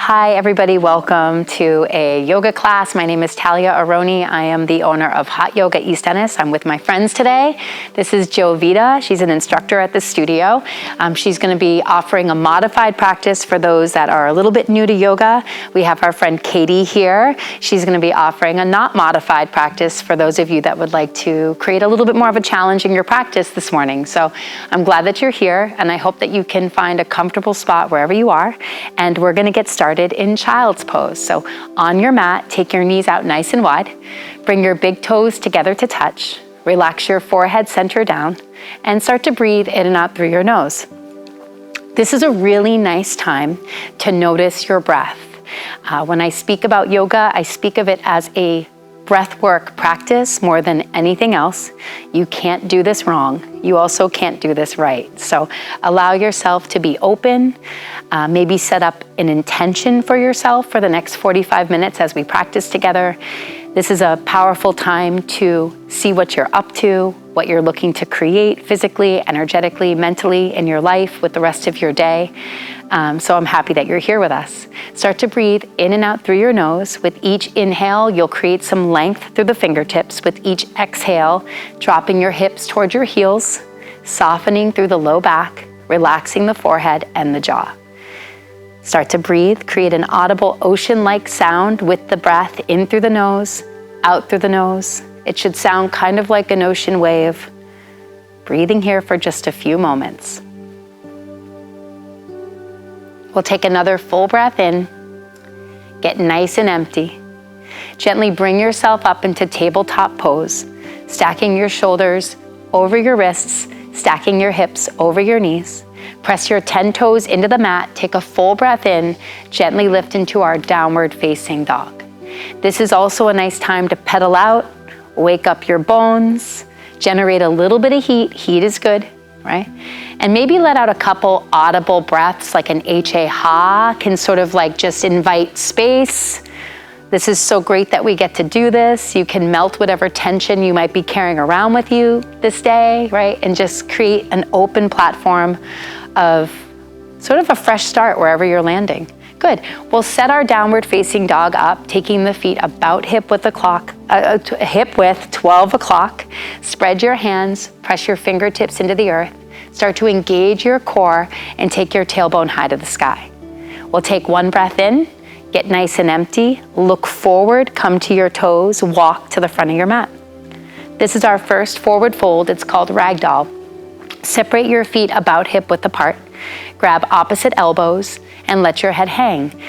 Hi everybody, welcome to a yoga class. My name is Talia Arone. I am the owner of Hot Yoga East Ennis. I'm with my friends today. This is Jovita. She's an instructor at the studio. She's going to be offering a modified practice for those that are a little bit new to yoga. We have our friend Katie here. She's going to be offering a not modified practice for those of you that would like to create a little bit more of a challenge in your practice this morning. So I'm glad that you're here, and I hope that you can find a comfortable spot wherever you are, and we're going to get started in child's pose. So on your mat, take your knees out nice and wide. Bring your big toes together to touch. Relax your forehead center down and start to breathe in and out through your nose. This is a really nice time to notice your breath. When I speak about yoga, I speak of it as a breath work practice more than anything else. You can't do this wrong. You also can't do this right. So allow yourself to be open. Maybe set up an intention for yourself for the next 45 minutes as we practice together. This is a powerful time to see what you're up to, what you're looking to create physically, energetically, mentally in your life with the rest of your day. So I'm happy that you're here with us. Start to breathe in and out through your nose. With each inhale, you'll create some length through the fingertips. With each exhale, dropping your hips towards your heels, softening through the low back, relaxing the forehead and the jaw. Start to breathe, create an audible ocean-like sound with the breath in through the nose, out through the nose. It should sound kind of like an ocean wave. Breathing here for just a few moments. We'll take another full breath in. Get nice and empty. Gently bring yourself up into tabletop pose, stacking your shoulders over your wrists, stacking your hips over your knees. Press your 10 toes into the mat, take a full breath in, gently lift into our downward facing dog. This is also a nice time to pedal out, wake up your bones, generate a little bit of heat. Heat is good, right? And maybe let out a couple audible breaths, like an ha, can sort of like just invite space. This is so great that we get to do this. You can melt whatever tension you might be carrying around with you this day, right? And just create an open platform of sort of a fresh start wherever you're landing. Good. We'll set our downward facing dog up, taking the feet about hip width 12 o'clock. Spread your hands, press your fingertips into the earth. Start to engage your core and take your tailbone high to the sky. We'll take one breath in, get nice and empty, look forward, come to your toes, walk to the front of your mat. This is our first forward fold. It's called ragdoll. Separate your feet about hip width apart, grab opposite elbows, and let your head hang.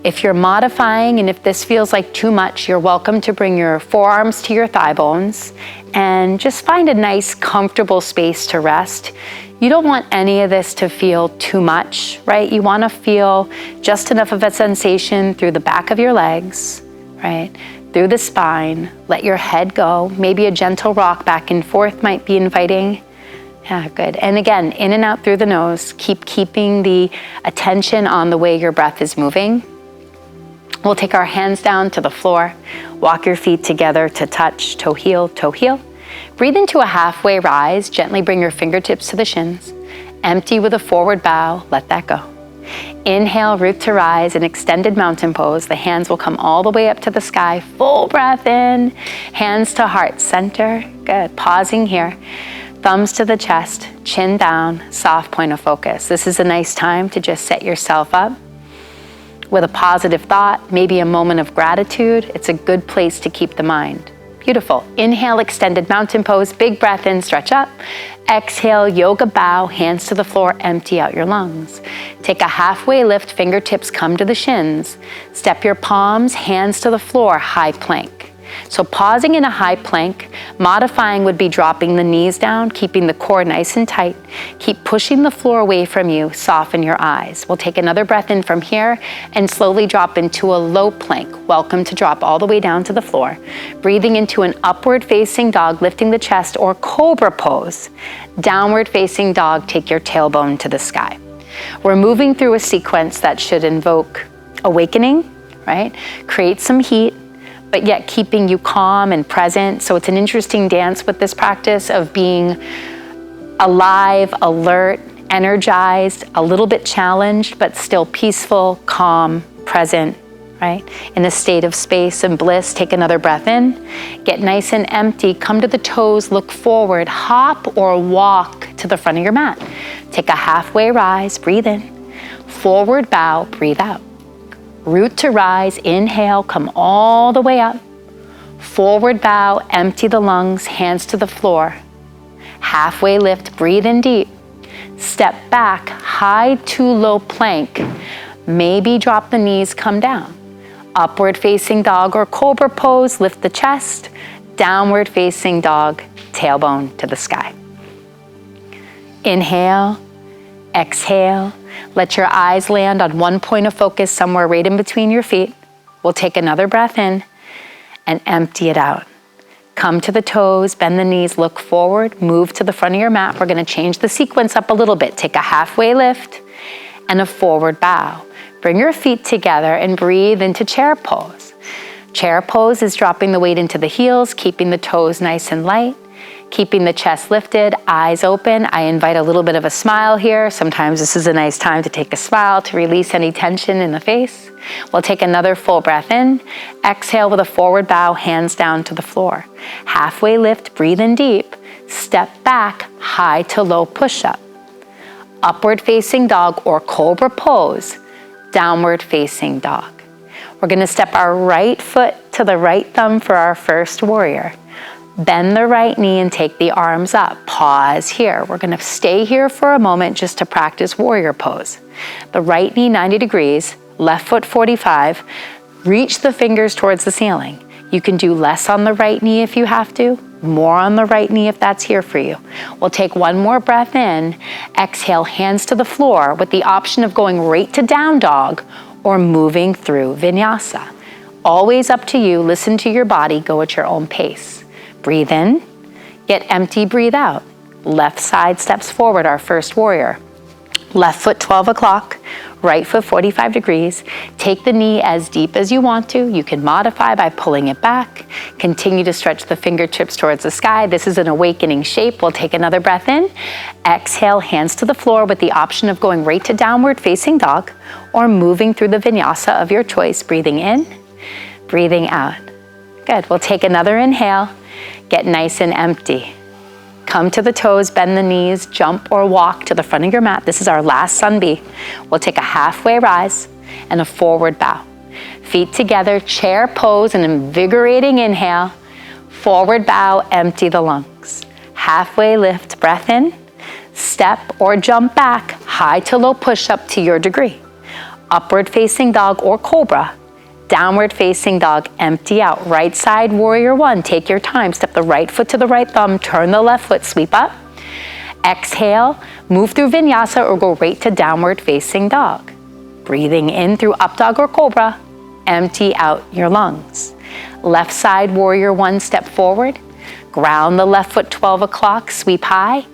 If you're modifying and if this feels like too much, you're welcome to bring your forearms to your thigh bones and just find a nice, comfortable space to rest. You don't want any of this to feel too much, right? You want to feel just enough of a sensation through the back of your legs, right? Through the spine. Let your head go. Maybe a gentle rock back and forth might be inviting. Yeah, good. And again, in and out through the nose. Keep keeping the attention on the way your breath is moving. We'll take our hands down to the floor. Walk your feet together to touch, toe heel, toe heel. Breathe into a halfway rise. Gently bring your fingertips to the shins. Empty with a forward bow. Let that go. Inhale, root to rise, an extended mountain pose. The hands will come all the way up to the sky. Full breath in. Hands to heart center. Good. Pausing here. Thumbs to the chest, chin down, soft point of focus. This is a nice time to just set yourself up with a positive thought, maybe a moment of gratitude. It's a good place to keep the mind. Beautiful. Inhale, extended mountain pose. Big breath in, stretch up. Exhale, yoga bow, hands to the floor, empty out your lungs. Take a halfway lift, fingertips come to the shins. Step your palms, hands to the floor, high plank. So pausing in a high plank, modifying would be dropping the knees down, keeping the core nice and tight. Keep pushing the floor away from you, soften your eyes. We'll take another breath in from here and slowly drop into a low plank. Welcome to drop all the way down to the floor. Breathing into an upward facing dog, lifting the chest, or cobra pose. Downward facing dog, take your tailbone to the sky. We're moving through a sequence that should invoke awakening, right? Create some heat, but yet keeping you calm and present. So it's an interesting dance with this practice of being alive, alert, energized, a little bit challenged, but still peaceful, calm, present, right? In a state of space and bliss. Take another breath in. Get nice and empty. Come to the toes, look forward. Hop or walk to the front of your mat. Take a halfway rise, breathe in. Forward bow, breathe out. Root to rise, inhale, come all the way up. Forward bow, empty the lungs, hands to the floor. Halfway lift, breathe in deep. Step back, high to low plank. Maybe drop the knees, come down. Upward facing dog or cobra pose, lift the chest. Downward facing dog, tailbone to the sky. Inhale, exhale. Let your eyes land on one point of focus somewhere right in between your feet. We'll take another breath in and empty it out. Come to the toes, bend the knees, look forward, move to the front of your mat. We're gonna change the sequence up a little bit. Take a halfway lift and a forward bow. Bring your feet together and breathe into chair pose. Chair pose is dropping the weight into the heels, keeping the toes nice and light, keeping the chest lifted, eyes open. I invite a little bit of a smile here. Sometimes this is a nice time to take a smile to release any tension in the face. We'll take another full breath in. Exhale with a forward bow, hands down to the floor. Halfway lift, breathe in deep. Step back, high to low push-up. Upward facing dog or cobra pose. Downward facing dog. We're gonna step our right foot to the right thumb for our first warrior. Bend the right knee and take the arms up. Pause here. We're gonna stay here for a moment just to practice warrior pose. The right knee 90 degrees, left foot 45. Reach the fingers towards the ceiling. You can do less on the right knee if you have to, more on the right knee if that's here for you. We'll take one more breath in. Exhale, hands to the floor with the option of going right to down dog or moving through vinyasa. Always up to you. Listen to your body. Go at your own pace. Breathe in, get empty, breathe out. Left side steps forward, our first warrior. Left foot 12 o'clock, right foot 45 degrees. Take the knee as deep as you want to. You can modify by pulling it back. Continue to stretch the fingertips towards the sky. This is an awakening shape. We'll take another breath in. Exhale, hands to the floor with the option of going right to downward facing dog or moving through the vinyasa of your choice. Breathing in, breathing out. Good, we'll take another inhale. Get nice and empty. Come to the toes, bend the knees, jump or walk to the front of your mat. This is our last sun B. We'll take a halfway rise and a forward bow. Feet together, chair pose, an invigorating inhale. Forward bow, empty the lungs. Halfway lift, breath in. Step or jump back, high to low push-up to your degree. Upward facing dog or cobra. Downward facing dog, empty out. Right side, warrior one. Take your time. Step the right foot to the right thumb. Turn the left foot, sweep up. Exhale, move through vinyasa or go right to downward facing dog. Breathing in through up dog or cobra. Empty out your lungs. Left side, warrior one, step forward. Ground the left foot 12 o'clock, sweep high.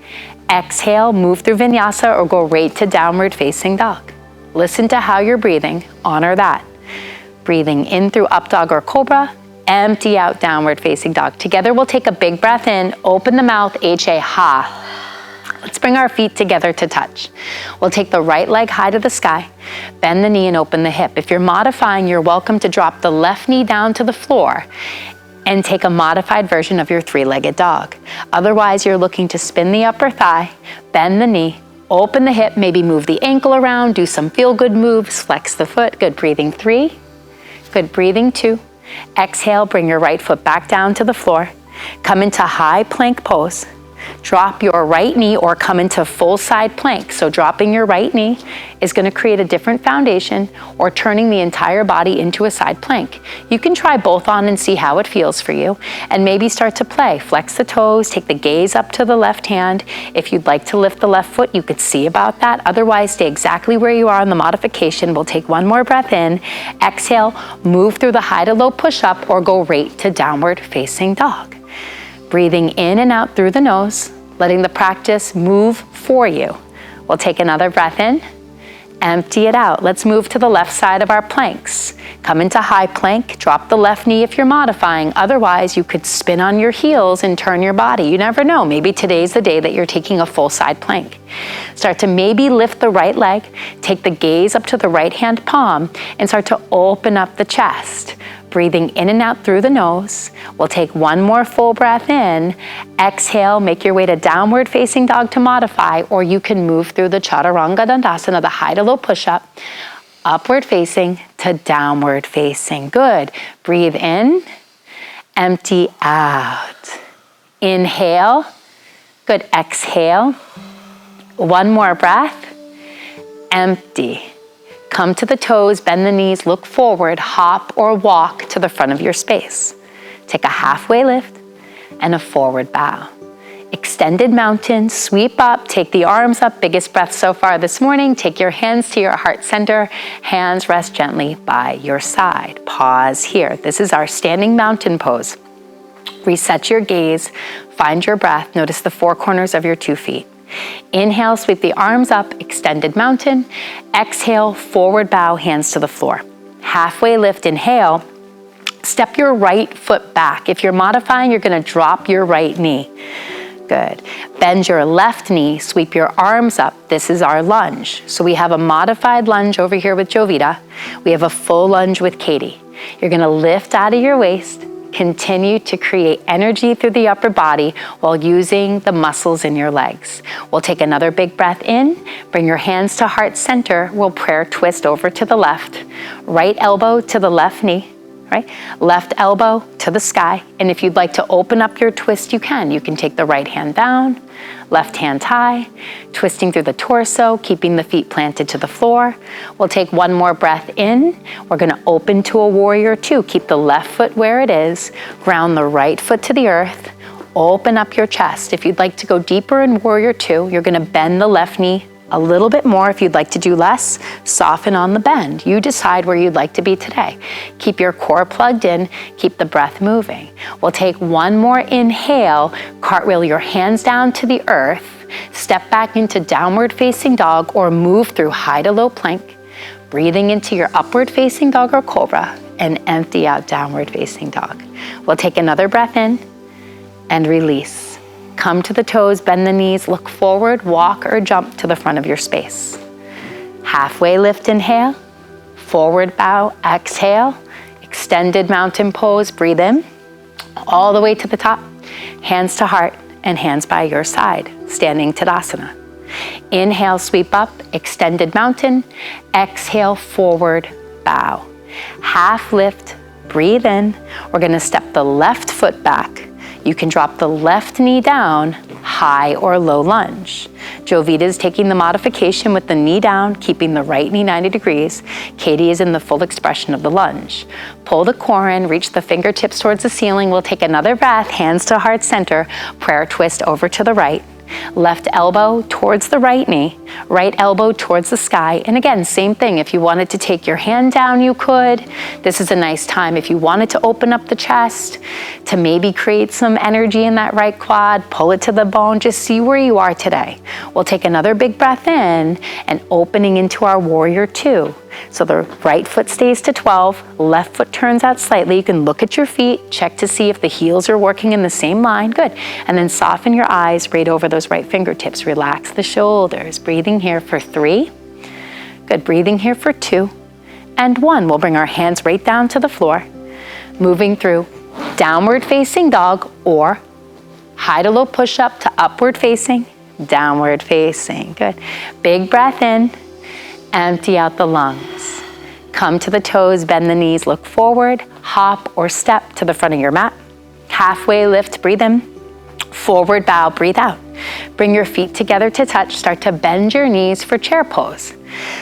Exhale, move through vinyasa or go right to downward facing dog. Listen to how you're breathing. Honor that. Breathing in through up dog or cobra, empty out downward facing dog. Together we'll take a big breath in, open the mouth, H-A, ha. Let's bring our feet together to touch. We'll take the right leg high to the sky, bend the knee and open the hip. If you're modifying, you're welcome to drop the left knee down to the floor and take a modified version of your three-legged dog. Otherwise, you're looking to spin the upper thigh, bend the knee, open the hip, maybe move the ankle around, do some feel-good moves, flex the foot. Good, breathing 3. Good, breathing 2. Exhale, bring your right foot back down to the floor. Come into high plank pose. Drop your right knee or come into full side plank. So dropping your right knee is going to create a different foundation or turning the entire body into a side plank. You can try both on and see how it feels for you and maybe start to play. Flex the toes, take the gaze up to the left hand. If you'd like to lift the left foot, you could see about that. Otherwise, stay exactly where you are in the modification. We'll take one more breath in. Exhale, move through the high to low push-up or go right to downward facing dog. Breathing in and out through the nose, letting the practice move for you. We'll take another breath in Empty it out. Let's move to the left side of our planks. Come into high plank, drop the left knee if you're modifying. Otherwise, you could spin on your heels and turn your body. You never know. Maybe today's the day that you're taking a full side plank. Start to maybe lift the right leg, take the gaze up to the right hand palm, and start to open up the chest. Breathing in and out through the nose. We'll take one more full breath in. Exhale, make your way to downward facing dog to modify, or you can move through the Chaturanga Dandasana, the high to low push-up, upward facing to downward facing. Good. Breathe in, empty out. Inhale. Good. Exhale. One more breath. Empty. Come to the toes, bend the knees, look forward, hop or walk to the front of your space. Take a halfway lift and a forward bow. Extended mountain, sweep up, take the arms up, biggest breath so far this morning. Take your hands to your heart center, hands rest gently by your side. Pause here. This is our standing mountain pose. Reset your gaze, find your breath, notice the four corners of your 2 feet. Inhale, sweep the arms up, extended mountain. Exhale, forward bow, hands to the floor. Halfway lift, inhale. Step your right foot back. If you're modifying, you're gonna drop your right knee. Good. Bend your left knee, sweep your arms up. This is our lunge. So we have a modified lunge over here with Jovita. We have a full lunge with Katie. You're gonna lift out of your waist, continue to create energy through the upper body while using the muscles in your legs. We'll take another big breath in, bring your hands to heart center. We'll prayer twist over to the left, right elbow to the left knee, right? Left elbow to the sky. And if you'd like to open up your twist, you can. You can take the right hand down, left hand high, twisting through the torso, keeping the feet planted to the floor. We'll take one more breath in. We're gonna open to a warrior 2. Keep the left foot where it is, ground the right foot to the earth, open up your chest. If you'd like to go deeper in warrior 2, you're gonna bend the left knee a little bit more. If you'd like to do less, soften on the bend. You decide where you'd like to be today. Keep your core plugged in, keep the breath moving. We'll take one more inhale, cartwheel your hands down to the earth, step back into downward facing dog or move through high to low plank, breathing into your upward facing dog or cobra and empty out downward facing dog. We'll take another breath in and release. Come to the toes, bend the knees, look forward, walk or jump to the front of your space. Halfway lift, inhale, forward bow, exhale, extended mountain pose, breathe in, all the way to the top, hands to heart and hands by your side, standing Tadasana. Inhale, sweep up, extended mountain, exhale, forward bow. Half lift, breathe in. We're gonna step the left foot back. You can drop the left knee down, high or low lunge. Jovita is taking the modification with the knee down, keeping the right knee 90 degrees. Katie is in the full expression of the lunge. Pull the core in, reach the fingertips towards the ceiling. We'll take another breath, hands to heart center, prayer twist over to the right. Left elbow towards the right knee, right elbow towards the sky. And again, same thing. If you wanted to take your hand down, you could. This is a nice time. If you wanted to open up the chest, to maybe create some energy in that right quad, pull it to the bone, just see where you are today. We'll take another big breath in and opening into our warrior 2. So the right foot stays to 12, left foot turns out slightly. You can look at your feet, check to see if the heels are working in the same line. Good. And then soften your eyes right over those right fingertips. Relax the shoulders. Breathing here for 3. Good. Breathing here for 2 and 1. We'll bring our hands right down to the floor. Moving through downward facing dog or high to low push up to upward facing, downward facing. Good. Big breath in. Empty out the lungs. Come to the toes, bend the knees, look forward, hop or step to the front of your mat. Halfway lift, breathe in. Forward bow, breathe out. Bring your feet together to touch. Start to bend your knees for chair pose.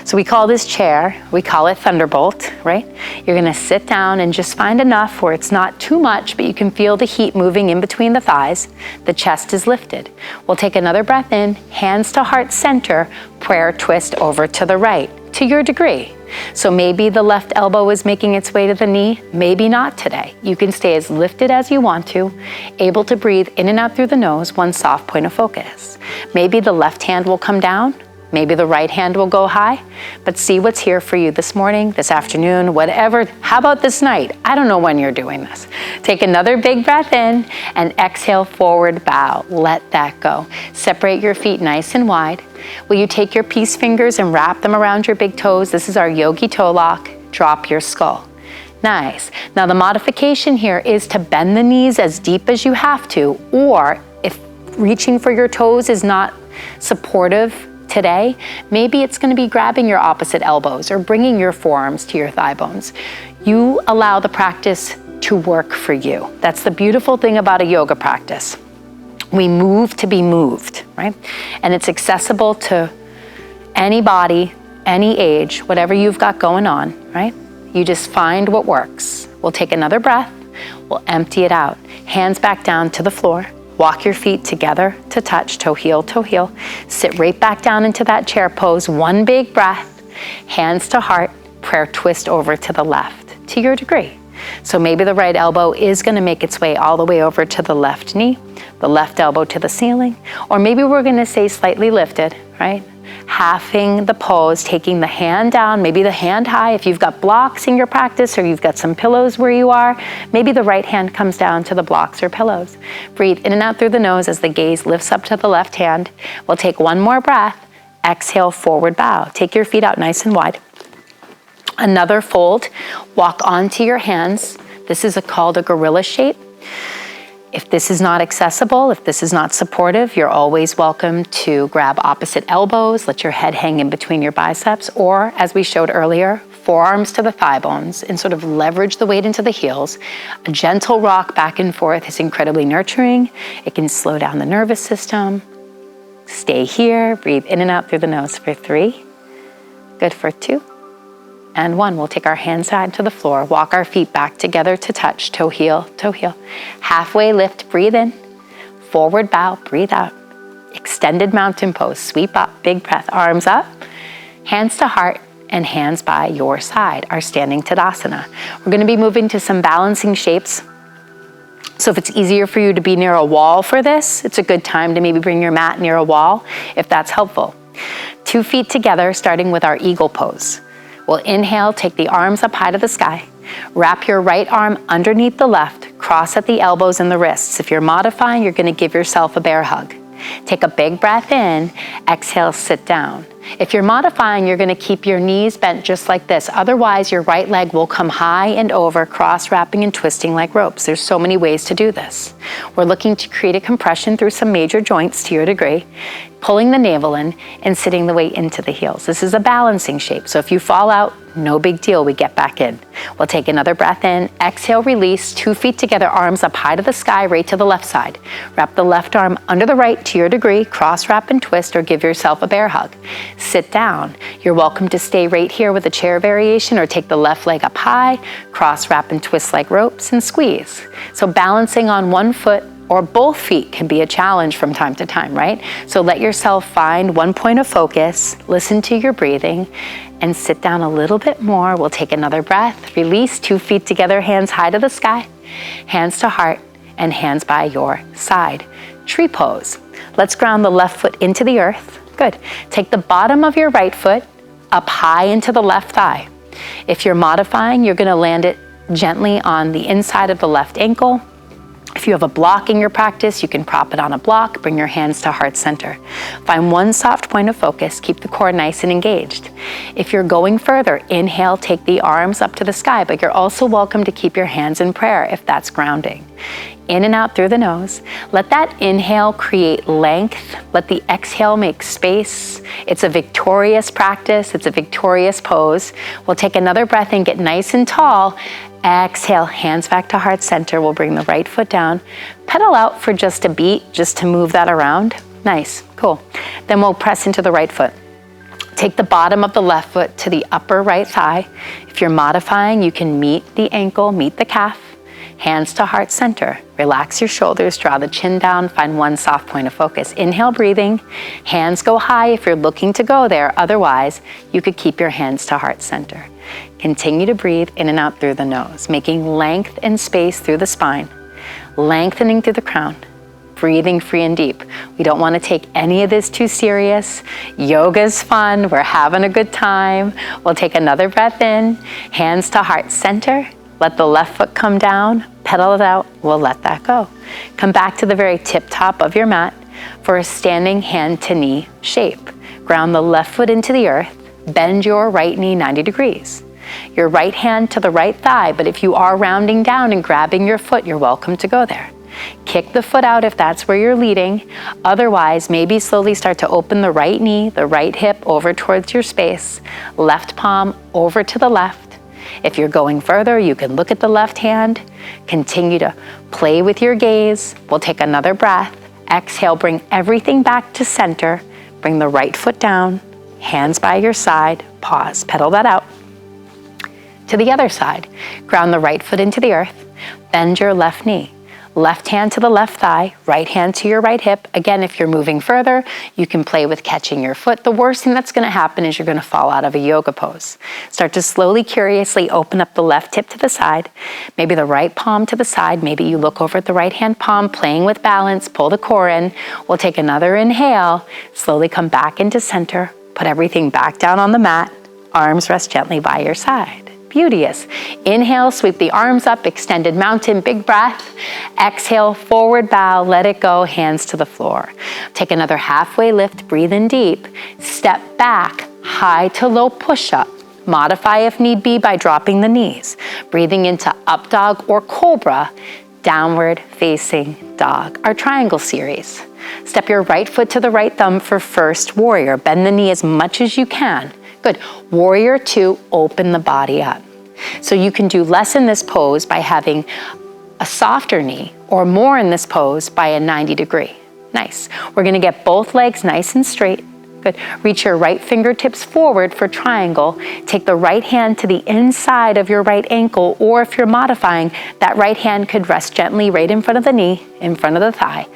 So we call this chair, we call it Thunderbolt, right? You're gonna sit down and just find enough where it's not too much, but you can feel the heat moving in between the thighs. The chest is lifted. We'll take another breath in, hands to heart center, prayer twist over to the right, to your degree. So maybe the left elbow is making its way to the knee, maybe not today. You can stay as lifted as you want to, able to breathe in and out through the nose, one soft point of focus. Maybe the left hand will come down, Maybe the right hand will go high, but see what's here for you this morning, this afternoon, whatever. How about this night? I don't know when you're doing this. Take another big breath in and exhale, forward bow. Let that go. Separate your feet nice and wide. Will you take your peace fingers and wrap them around your big toes? This is our yogi toe lock. Drop your skull. Nice. Now the modification here is to bend the knees as deep as you have to, or if reaching for your toes is not supportive today, maybe it's going to be grabbing your opposite elbows or bringing your forearms to your thigh bones. You allow the practice to work for you. That's the beautiful thing about a yoga practice. We move to be moved, right? And it's accessible to any body, any age, whatever you've got going on, right? You just find what works. We'll take another breath. We'll empty it out. Hands back down to the floor. Walk your feet together to touch, toe heel, toe heel. Sit right back down into that chair pose. One big breath. Hands to heart. Prayer twist over to the left to your degree. So maybe the right elbow is going to make its way all the way over to the left knee, the left elbow to the ceiling, or maybe we're going to say slightly lifted, right? Halving the pose, taking the hand down, maybe the hand high. If you've got blocks in your practice or you've got some pillows where you are, maybe the right hand comes down to the blocks or pillows. Breathe in and out through the nose as the gaze lifts up to the left hand. We'll take one more breath. Exhale, forward bow. Take your feet out nice and wide. Another fold. Walk onto your hands. This is called a gorilla shape. If this is not accessible, if this is not supportive, you're always welcome to grab opposite elbows, let your head hang in between your biceps, or as we showed earlier, forearms to the thigh bones and sort of leverage the weight into the heels. A gentle rock back and forth is incredibly nurturing. It can slow down the nervous system. Stay here, breathe in and out through the nose for 3. Good for 2. And 1, we'll take our hands down to the floor, walk our feet back together to touch, toe heel, toe heel. Halfway lift, breathe in, forward bow, breathe out. Extended mountain pose, sweep up, big breath, arms up, hands to heart, and hands by your side, our standing Tadasana. We're gonna be moving to some balancing shapes. So if it's easier for you to be near a wall for this, it's a good time to maybe bring your mat near a wall, if that's helpful. 2 feet together, starting with our eagle pose. We'll inhale, take the arms up high to the sky. Wrap your right arm underneath the left, cross at the elbows and the wrists. If you're modifying, you're gonna give yourself a bear hug. Take a big breath in, exhale, sit down. If you're modifying, you're gonna keep your knees bent just like this. Otherwise, your right leg will come high and over, cross-wrapping and twisting like ropes. There's so many ways to do this. We're looking to create a compression through some major joints to your degree, pulling the navel in and sitting the weight into the heels. This is a balancing shape, so if you fall out, no big deal, we get back in. We'll take another breath in, exhale, release, 2 feet together, arms up high to the sky, right to the left side. Wrap the left arm under the right to your degree, cross wrap and twist, or give yourself a bear hug. Sit down. You're welcome to stay right here with a chair variation or take the left leg up high, cross wrap and twist like ropes and squeeze. So balancing on one foot or both feet can be a challenge from time to time, right? So let yourself find one point of focus, listen to your breathing, and sit down a little bit more. We'll take another breath, release, 2 feet together, hands high to the sky, hands to heart, and hands by your side. Tree pose. Let's ground the left foot into the earth. Good. Take the bottom of your right foot up high into the left thigh. If you're modifying, you're gonna land it gently on the inside of the left ankle. If you have a block in your practice, you can prop it on a block, bring your hands to heart center. Find one soft point of focus, keep the core nice and engaged. If you're going further, inhale, take the arms up to the sky, but you're also welcome to keep your hands in prayer if that's grounding. In and out through the nose. Let that inhale create length. Let the exhale make space. It's a victorious practice. It's a victorious pose. We'll take another breath and get nice and tall. Exhale, hands back to heart center. We'll bring the right foot down. Pedal out for just a beat, just to move that around. Nice, cool. Then we'll press into the right foot. Take the bottom of the left foot to the upper right thigh. If you're modifying, you can meet the ankle, meet the calf. Hands to heart center. Relax your shoulders, draw the chin down, find one soft point of focus. Inhale, breathing. Hands go high if you're looking to go there. Otherwise, you could keep your hands to heart center. Continue to breathe in and out through the nose, making length and space through the spine, lengthening through the crown. breathing free and deep. We don't want to take any of this too serious. Yoga's fun. We're having a good time. We'll take another breath in, hands to heart center. Let the left foot come down, pedal it out. We'll let that go. Come back to the very tip top of your mat for a standing hand to knee shape. Ground the left foot into the earth. Bend your right knee 90 degrees. Your right hand to the right thigh, but if you are rounding down and grabbing your foot, you're welcome to go there. Kick the foot out if that's where you're leading. Otherwise, maybe slowly start to open the right knee, the right hip over towards your space. Left palm over to the left. If you're going further, you can look at the left hand. Continue to play with your gaze. We'll take another breath. Exhale, bring everything back to center. Bring the right foot down. Hands by your side, pause, pedal that out. To the other side, ground the right foot into the earth, bend your left knee. Left hand to the left thigh, right hand to your right hip. Again, if you're moving further, you can play with catching your foot. The worst thing that's gonna happen is you're gonna fall out of a yoga pose. Start to slowly, curiously open up the left hip to the side, maybe the right palm to the side. Maybe you look over at the right hand palm, playing with balance, pull the core in. We'll take another inhale, slowly come back into center. Put everything back down on the mat. Arms rest gently by your side. Beauteous. Inhale, sweep the arms up, extended mountain, big breath. Exhale, forward bow, let it go, hands to the floor. Take another halfway lift, breathe in deep. Step back, high to low push-up. Modify if need be by dropping the knees. Breathing into up dog or cobra, downward facing dog, our triangle series. Step your right foot to the right thumb for first warrior. Bend the knee as much as you can. Good. Warrior two, open the body up. So you can do less in this pose by having a softer knee, or more in this pose by a 90 degree. Nice. We're gonna get both legs nice and straight. Good. Reach your right fingertips forward for triangle. Take the right hand to the inside of your right ankle, or if you're modifying, that right hand could rest gently right in front of the knee, in front of the thigh.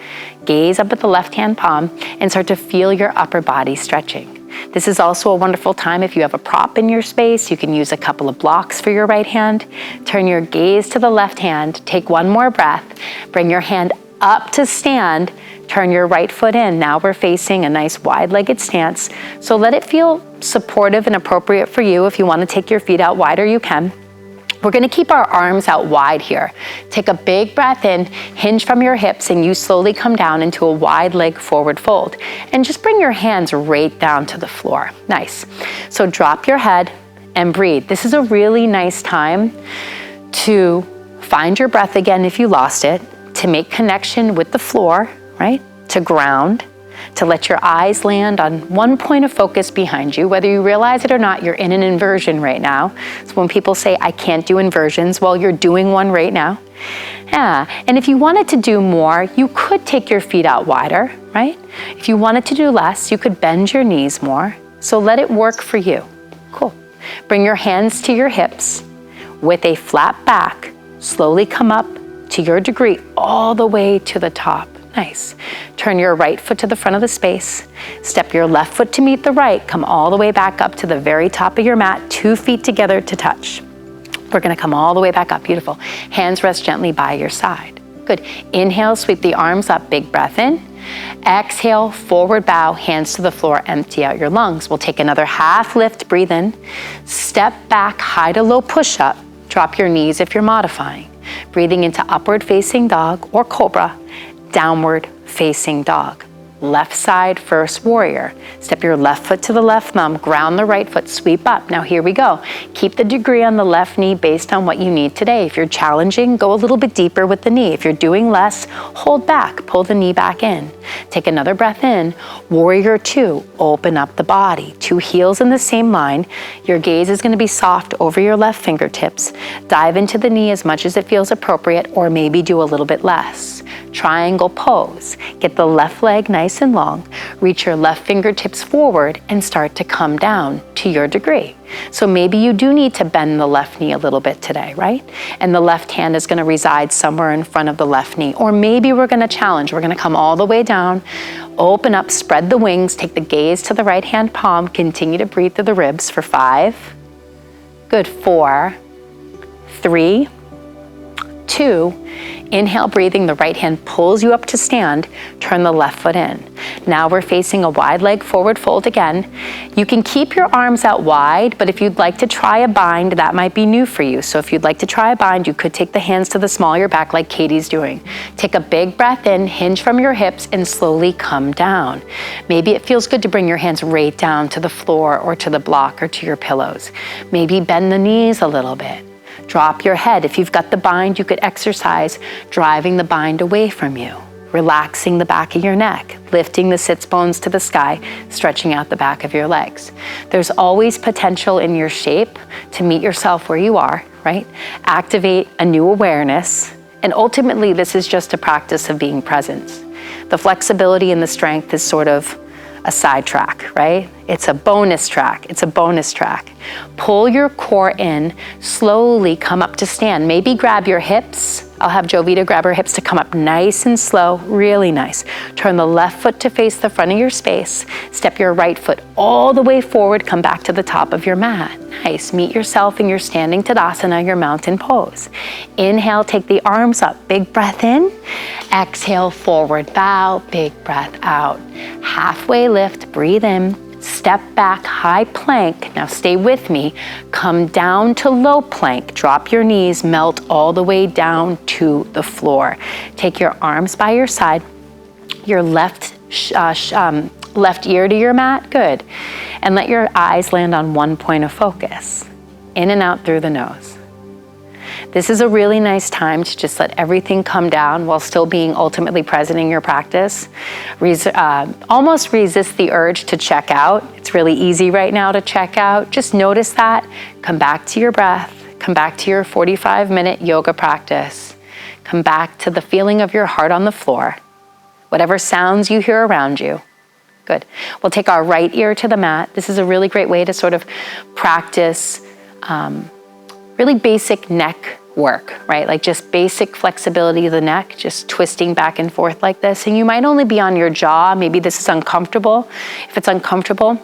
Gaze up at the left hand palm and start to feel your upper body stretching. This is also a wonderful time if you have a prop in your space. You can use a couple of blocks for your right hand. Turn your gaze to the left hand. Take one more breath. Bring your hand up to stand. Turn your right foot in. Now we're facing a nice wide-legged stance. So let it feel supportive and appropriate for you. If you want to take your feet out wider, you can. We're going to keep our arms out wide here. Take a big breath in, hinge from your hips, and you slowly come down into a wide leg forward fold. And just bring your hands right down to the floor. Nice. So drop your head and breathe. This is a really nice time to find your breath again if you lost it, to make connection with the floor, right? To ground, to let your eyes land on one point of focus behind you. Whether you realize it or not, you're in an inversion right now. So when people say, I can't do inversions, well, you're doing one right now. Yeah, and if you wanted to do more, you could take your feet out wider, right? If you wanted to do less, you could bend your knees more. So let it work for you. Cool. Bring your hands to your hips with a flat back. Slowly come up to your degree all the way to the top. Nice. Turn your right foot to the front of the space. Step your left foot to meet the right. Come all the way back up to the very top of your mat. 2 feet together to touch. We're gonna come all the way back up. Beautiful. Hands rest gently by your side. Good. Inhale, sweep the arms up. Big breath in. Exhale, forward bow, hands to the floor, empty out your lungs. We'll take another half lift, breathe in. Step back, high to low push up. Drop your knees if you're modifying. Breathing into upward facing dog or cobra. Downward facing dog. Left side, first warrior. Step your left foot to the left thumb, ground the right foot, sweep up. Now here we go. Keep the degree on the left knee based on what you need today. If you're challenging, go a little bit deeper with the knee. If you're doing less, hold back, pull the knee back in. Take another breath in. Warrior two, open up the body. 2 heels in the same line. Your gaze is gonna be soft over your left fingertips. Dive into the knee as much as it feels appropriate, or maybe do a little bit less. Triangle pose. Get the left leg nice and long. Reach your left fingertips forward and start to come down to your degree. So maybe you do need to bend the left knee a little bit today, right? And the left hand is going to reside somewhere in front of the left knee. Or maybe we're going to challenge. We're going to come all the way down, open up, spread the wings, take the gaze to the right hand palm, continue to breathe through the ribs for 5. Good. 4, 3, 2. Inhale, breathing, the right hand pulls you up to stand, turn the left foot in. Now we're facing a wide leg forward fold again. You can keep your arms out wide, but if you'd like to try a bind, that might be new for you. So if you'd like to try a bind, you could take the hands to the small of your back like Katie's doing. Take a big breath in, hinge from your hips, and slowly come down. Maybe it feels good to bring your hands right down to the floor or to the block or to your pillows. Maybe bend the knees a little bit. Drop your head. If you've got the bind, you could exercise driving the bind away from you, relaxing the back of your neck, lifting the sits bones to the sky, stretching out the back of your legs. There's always potential in your shape to meet yourself where you are, right? Activate a new awareness, and ultimately this is just a practice of being present. The flexibility and the strength is sort of a sidetrack, right? It's a bonus track. It's a bonus track. Pull your core in, slowly come up to stand. Maybe grab your hips. I'll have Jovita grab her hips to come up nice and slow, really nice. Turn the left foot to face the front of your space. Step your right foot all the way forward, come back to the top of your mat. Nice, meet yourself in your standing Tadasana, your mountain pose. Inhale, take the arms up, big breath in. Exhale, forward bow, big breath out. Halfway lift, breathe in. Step back, high plank. Now stay with me. Come down to low plank. Drop your knees, melt all the way down to the floor. Take your arms by your side, your left ear to your mat, good. And let your eyes land on one point of focus. In and out through the nose. This is a really nice time to just let everything come down while still being ultimately present in your practice. Almost resist the urge to check out. It's really easy right now to check out. Just notice that. Come back to your breath. Come back to your 45-minute yoga practice. Come back to the feeling of your heart on the floor. Whatever sounds you hear around you. Good. We'll take our right ear to the mat. This is a really great way to sort of practice really basic neck work, right? Like just basic flexibility of the neck, just twisting back and forth like this. And you might only be on your jaw. Maybe this is uncomfortable. If it's uncomfortable,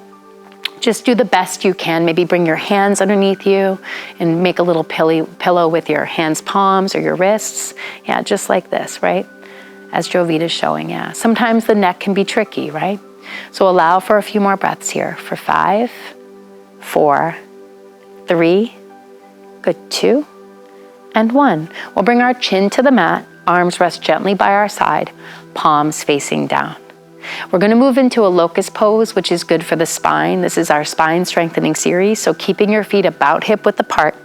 just do the best you can. Maybe bring your hands underneath you and make a little pillow with your hands, palms, or your wrists. Yeah, just like this, right? As Jovita's showing, yeah. Sometimes the neck can be tricky, right? So allow for a few more breaths here for 5, 4, 3, good, 2, and 1. We'll bring our chin to the mat, arms rest gently by our side, palms facing down. We're going to move into a locust pose, which is good for the spine. This is our spine strengthening series, so keeping your feet about hip width apart,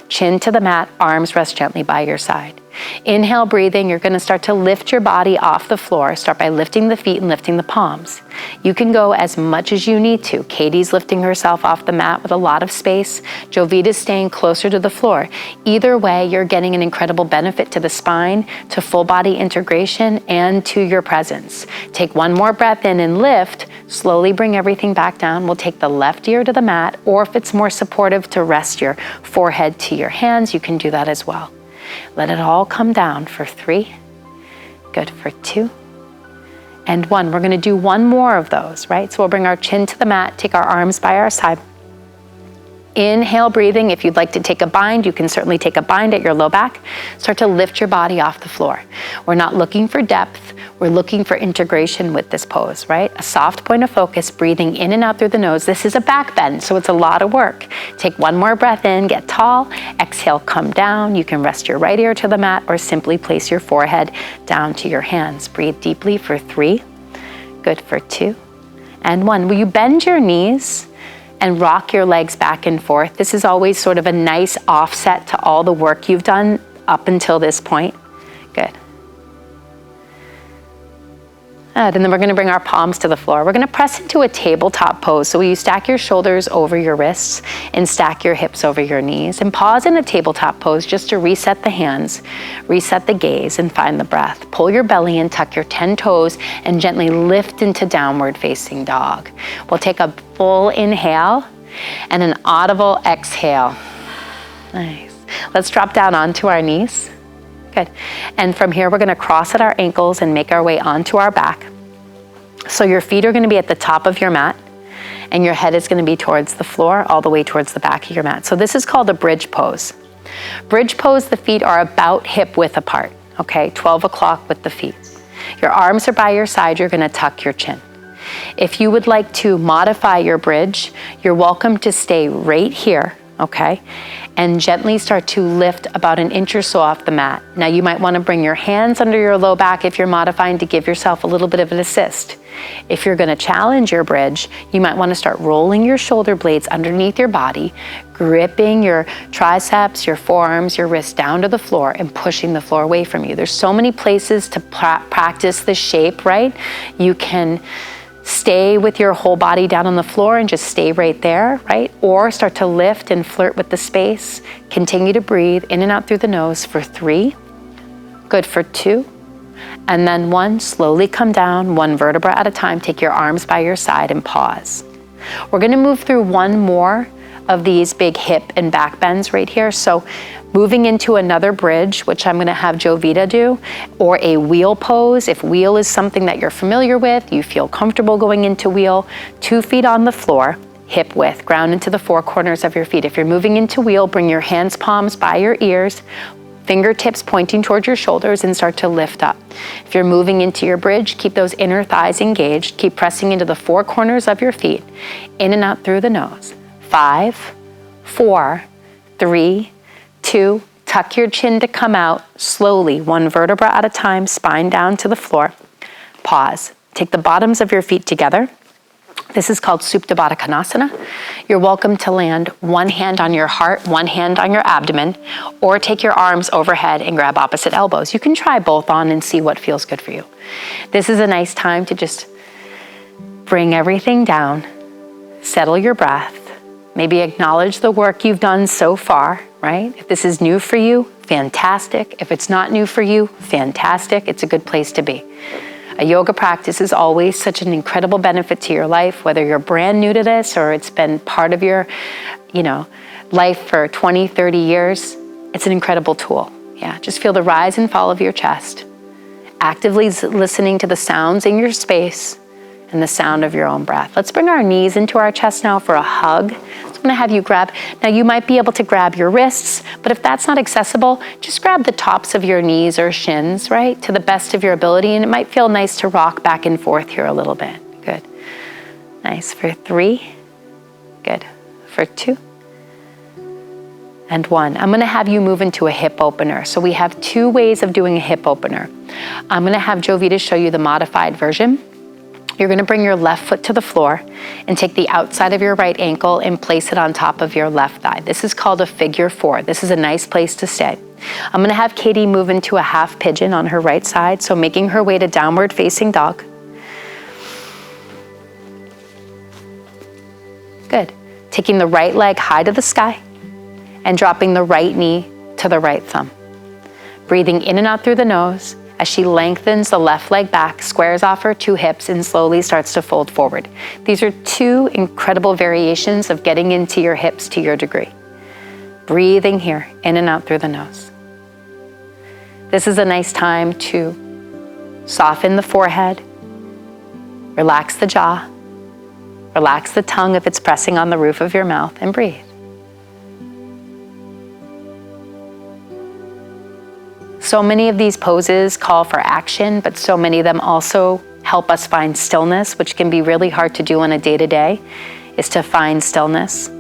chin to the mat, arms rest gently by your side. Inhale, breathing, you're going to start to lift your body off the floor. Start by lifting the feet and lifting the palms. You can go as much as you need to. Katie's lifting herself off the mat with a lot of space. Jovita's staying closer to the floor. Either way, you're getting an incredible benefit to the spine, to full body integration, and to your presence. Take one more breath in and lift. Slowly bring everything back down. We'll take the left ear to the mat, or if it's more supportive to rest your forehead to your hands, you can do that as well. Let it all come down for 3, good, for 2, and 1. We're going to do one more of those, right? So we'll bring our chin to the mat, take our arms by our side. Inhale, breathing. If you'd like to take a bind, you can certainly take a bind at your low back. Start to lift your body off the floor. We're not looking for depth. We're looking for integration with this pose, right? A soft point of focus, breathing in and out through the nose. This is a back bend, so it's a lot of work. Take one more breath in, get tall. Exhale, come down. You can rest your right ear to the mat or simply place your forehead down to your hands. Breathe deeply for 3, good, for 2, and 1. Will you bend your knees and rock your legs back and forth? This is always sort of a nice offset to all the work you've done up until this point. Good. And then we're going to bring our palms to the floor. We're going to press into a tabletop pose. So you stack your shoulders over your wrists and stack your hips over your knees. And pause in a tabletop pose just to reset the hands, reset the gaze, and find the breath. Pull your belly in, tuck your 10 toes, and gently lift into downward facing dog. We'll take a full inhale and an audible exhale. Nice. Let's drop down onto our knees. Good. And from here, we're going to cross at our ankles and make our way onto our back. So your feet are going to be at the top of your mat, and your head is going to be towards the floor, all the way towards the back of your mat. So this is called a bridge pose. Bridge pose, the feet are about hip width apart. okay? 12 o'clock with the feet. Your arms are by your side, you're gonna tuck your chin. If you would like to modify your bridge, you're welcome to stay right here, okay? And gently start to lift about an inch or so off the mat. Now you might wanna bring your hands under your low back if you're modifying to give yourself a little bit of an assist. If you're gonna challenge your bridge, you might wanna start rolling your shoulder blades underneath your body, gripping your triceps, your forearms, your wrists down to the floor and pushing the floor away from you. There's so many places to practice this shape, right? You can stay with your whole body down on the floor and just stay right there, right? Or start to lift and flirt with the space. Continue to breathe in and out through the nose for 3. Good for 2. And then 1, slowly come down, 1 vertebra at a time. Take your arms by your side and pause. We're gonna move through 1 more of these big hip and back bends right here. So moving into another bridge, which I'm gonna have Jovita do, or a wheel pose. If wheel is something that you're familiar with, you feel comfortable going into wheel, 2 feet on the floor, hip width, ground into the 4 corners of your feet. If you're moving into wheel, bring your hands, palms by your ears, fingertips pointing towards your shoulders and start to lift up. If you're moving into your bridge, keep those inner thighs engaged. Keep pressing into the 4 corners of your feet, in and out through the nose. 5, 4, 3, 2, tuck your chin to come out slowly, 1 vertebra at a time, spine down to the floor. Pause. Take the bottoms of your feet together. This is called Supta Baddha Konasana. You're welcome to land 1 hand on your heart, 1 hand on your abdomen, or take your arms overhead and grab opposite elbows. You can try both on and see what feels good for you. This is a nice time to just bring everything down, settle your breath, maybe acknowledge the work you've done so far, right? If this is new for you, fantastic. If it's not new for you, fantastic. It's a good place to be. A yoga practice is always such an incredible benefit to your life, whether you're brand new to this or it's been part of your, life for 20, 30 years. It's an incredible tool. Yeah, just feel the rise and fall of your chest. Actively listening to the sounds in your space and the sound of your own breath. Let's bring our knees into our chest now for a hug. So I'm gonna have you grab, now you might be able to grab your wrists, but if that's not accessible, just grab the tops of your knees or shins, right? To the best of your ability, and it might feel nice to rock back and forth here a little bit. Good. Nice for 3. Good. For 2. And 1. I'm gonna have you move into a hip opener. So we have 2 ways of doing a hip opener. I'm gonna have Jovita show you the modified version. You're gonna bring your left foot to the floor and take the outside of your right ankle and place it on top of your left thigh. This is called a figure 4. This is a nice place to stay. I'm gonna have Katie move into a half pigeon on her right side, so making her way to downward facing dog. Good. Taking the right leg high to the sky and dropping the right knee to the right thumb. Breathing in and out through the nose as she lengthens the left leg back, squares off her 2 hips, and slowly starts to fold forward. These are 2 incredible variations of getting into your hips to your degree. Breathing here, in and out through the nose. This is a nice time to soften the forehead, relax the jaw, relax the tongue if it's pressing on the roof of your mouth, and breathe. So many of these poses call for action, but so many of them also help us find stillness, which can be really hard to do on a day-to-day, is to find stillness.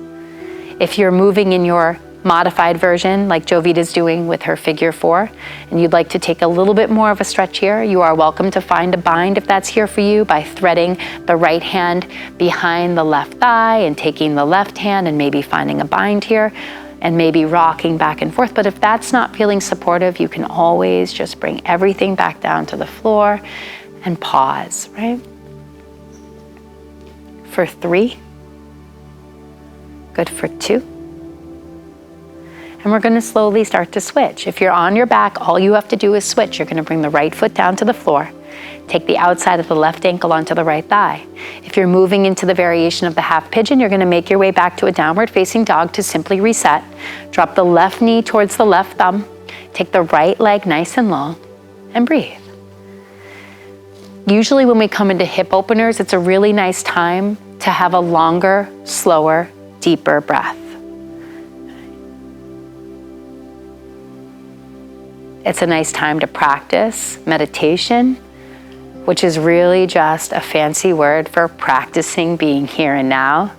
If you're moving in your modified version, like Jovita's doing with her figure 4, and you'd like to take a little bit more of a stretch here, you are welcome to find a bind if that's here for you by threading the right hand behind the left thigh and taking the left hand and maybe finding a bind here, and maybe rocking back and forth. But if that's not feeling supportive, you can always just bring everything back down to the floor and pause, right? For 3. Good for 2. And we're gonna slowly start to switch. If you're on your back, all you have to do is switch. You're gonna bring the right foot down to the floor, take the outside of the left ankle onto the right thigh. If you're moving into the variation of the half pigeon, you're gonna make your way back to a downward facing dog to simply reset. Drop the left knee towards the left thumb, take the right leg nice and long, and breathe. Usually when we come into hip openers, it's a really nice time to have a longer, slower, deeper breath. It's a nice time to practice meditation, which is really just a fancy word for practicing being here and now,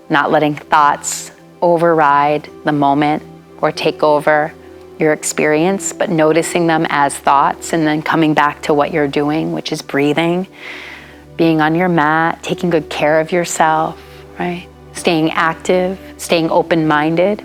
not letting thoughts override the moment or take over your experience, but noticing them as thoughts and then coming back to what you're doing, which is breathing, being on your mat, taking good care of yourself, right? Staying active, staying open-minded.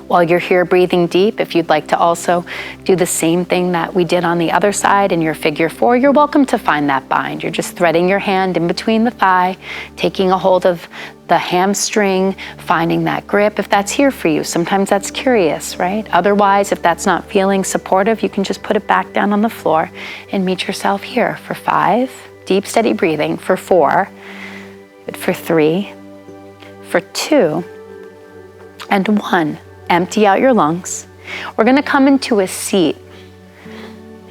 While you're here breathing deep, if you'd like to also do the same thing that we did on the other side in your figure 4, you're welcome to find that bind. You're just threading your hand in between the thigh, taking a hold of the hamstring, finding that grip if that's here for you. Sometimes that's curious, right? Otherwise, if that's not feeling supportive, you can just put it back down on the floor and meet yourself here for 5, deep, steady breathing, for 4, good, for 3, for 2, and 1. Empty out your lungs. We're gonna come into a seat.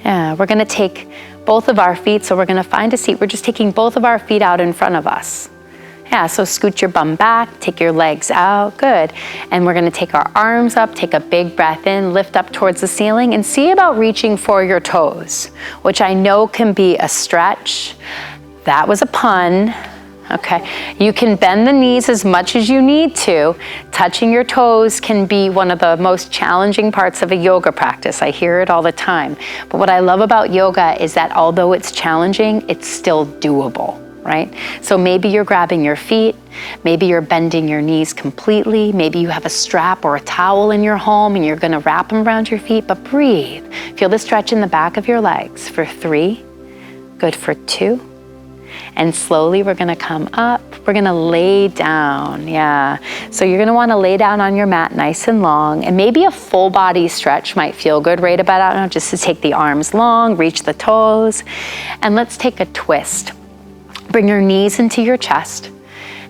Yeah, we're gonna take both of our feet, so we're gonna find a seat. We're just taking both of our feet out in front of us. Yeah, so scoot your bum back, take your legs out, good. And we're gonna take our arms up, take a big breath in, lift up towards the ceiling, and see about reaching for your toes, which I know can be a stretch. That was a pun. Okay, you can bend the knees as much as you need to. Touching your toes can be one of the most challenging parts of a yoga practice. I hear it all the time. But what I love about yoga is that although it's challenging, it's still doable, right? So maybe you're grabbing your feet, maybe you're bending your knees completely, maybe you have a strap or a towel in your home and you're gonna wrap them around your feet, but breathe. Feel the stretch in the back of your legs for 3, good, for 2, and slowly we're gonna come up. We're gonna lay down, yeah. So you're gonna wanna lay down on your mat nice and long, and maybe a full body stretch might feel good right about now, just to take the arms long, reach the toes. And let's take a twist. Bring your knees into your chest,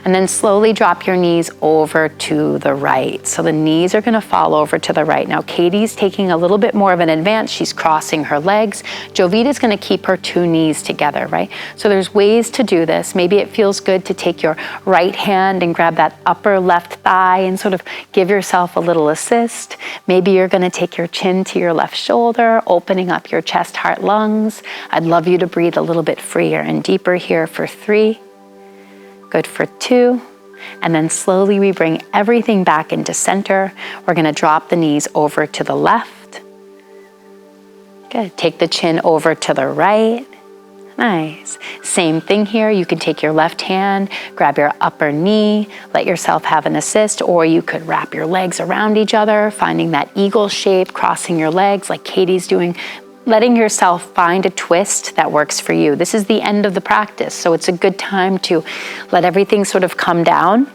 and then slowly drop your knees over to the right. So the knees are gonna fall over to the right. Now Katie's taking a little bit more of an advance. She's crossing her legs. Jovita's gonna keep her 2 knees together, right? So there's ways to do this. Maybe it feels good to take your right hand and grab that upper left thigh and sort of give yourself a little assist. Maybe you're gonna take your chin to your left shoulder, opening up your chest, heart, lungs. I'd love you to breathe a little bit freer and deeper here for 3, good, for 2, and then slowly we bring everything back into center. We're gonna drop the knees over to the left. Good, take the chin over to the right. Nice. Same thing here. You can take your left hand, grab your upper knee, let yourself have an assist, or you could wrap your legs around each other, finding that eagle shape, crossing your legs like Katie's doing, letting yourself find a twist that works for you. This is the end of the practice, so it's a good time to let everything sort of come down.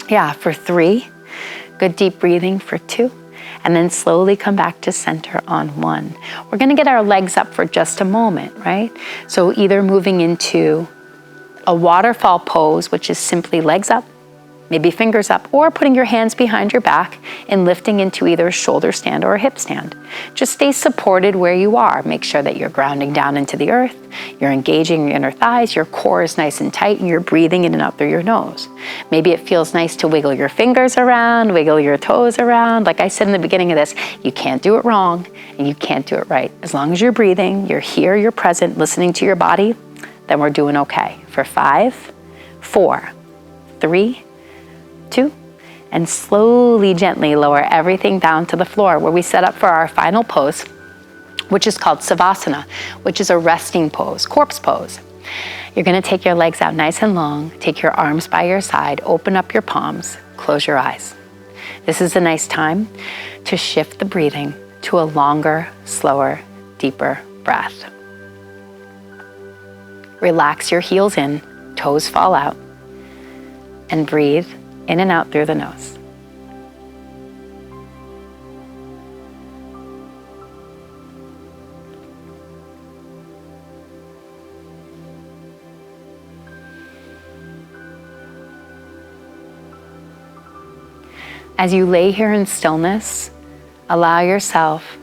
Yeah, for 3, good deep breathing for 2, and then slowly come back to center on 1. We're gonna get our legs up for just a moment, right? So either moving into a waterfall pose, which is simply legs up, maybe fingers up, or putting your hands behind your back and lifting into either a shoulder stand or a hip stand. Just stay supported where you are. Make sure that you're grounding down into the earth, you're engaging your inner thighs, your core is nice and tight, and you're breathing in and out through your nose. Maybe it feels nice to wiggle your fingers around, wiggle your toes around. Like I said in the beginning of this, you can't do it wrong and you can't do it right. As long as you're breathing, you're here, you're present, listening to your body, then we're doing okay. For 5, 4, 3, 2, and slowly, gently lower everything down to the floor where we set up for our final pose, which is called Savasana, which is a resting pose, corpse pose. You're gonna take your legs out nice and long, take your arms by your side, open up your palms, close your eyes. This is a nice time to shift the breathing to a longer, slower, deeper breath. Relax your heels in, toes fall out, and breathe in and out through the nose. As you lay here in stillness, allow yourself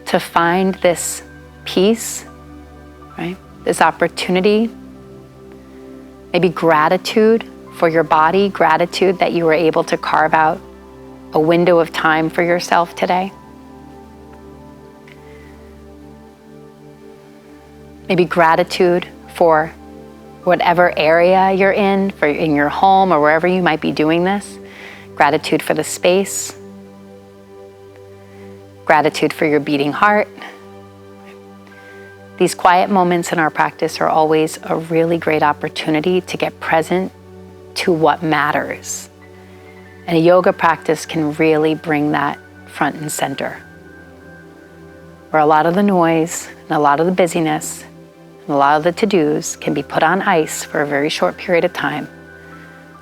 to find this peace, right? This opportunity, maybe gratitude for your body, gratitude that you were able to carve out a window of time for yourself today. Maybe gratitude for whatever area you're in your home or wherever you might be doing this. Gratitude for the space. Gratitude for your beating heart. These quiet moments in our practice are always a really great opportunity to get present to what matters. And a yoga practice can really bring that front and center. Where a lot of the noise and a lot of the busyness and a lot of the to-dos can be put on ice for a very short period of time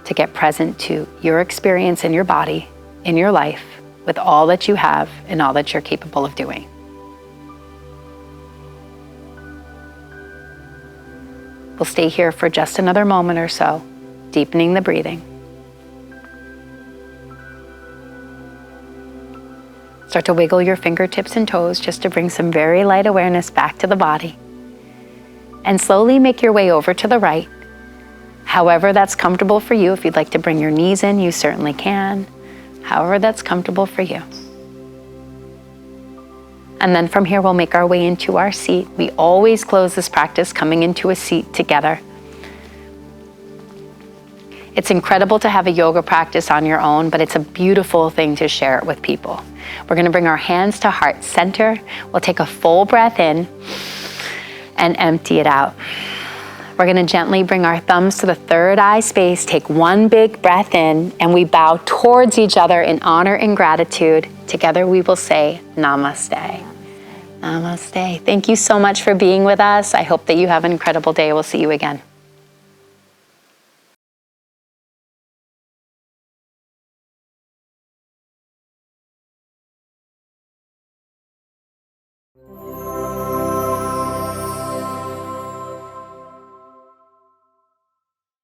to get present to your experience in your body, in your life, with all that you have and all that you're capable of doing. We'll stay here for just another moment or so, deepening the breathing. Start to wiggle your fingertips and toes just to bring some very light awareness back to the body. And slowly make your way over to the right. However that's comfortable for you. If you'd like to bring your knees in, you certainly can. However that's comfortable for you. And then from here, we'll make our way into our seat. We always close this practice coming into a seat together. It's incredible to have a yoga practice on your own, but it's a beautiful thing to share it with people. We're going to bring our hands to heart center. We'll take a full breath in and empty it out. We're going to gently bring our thumbs to the third eye space, take one big breath in, and we bow towards each other in honor and gratitude. Together we will say namaste. Namaste. Thank you so much for being with us. I hope that you have an incredible day. We'll see you again.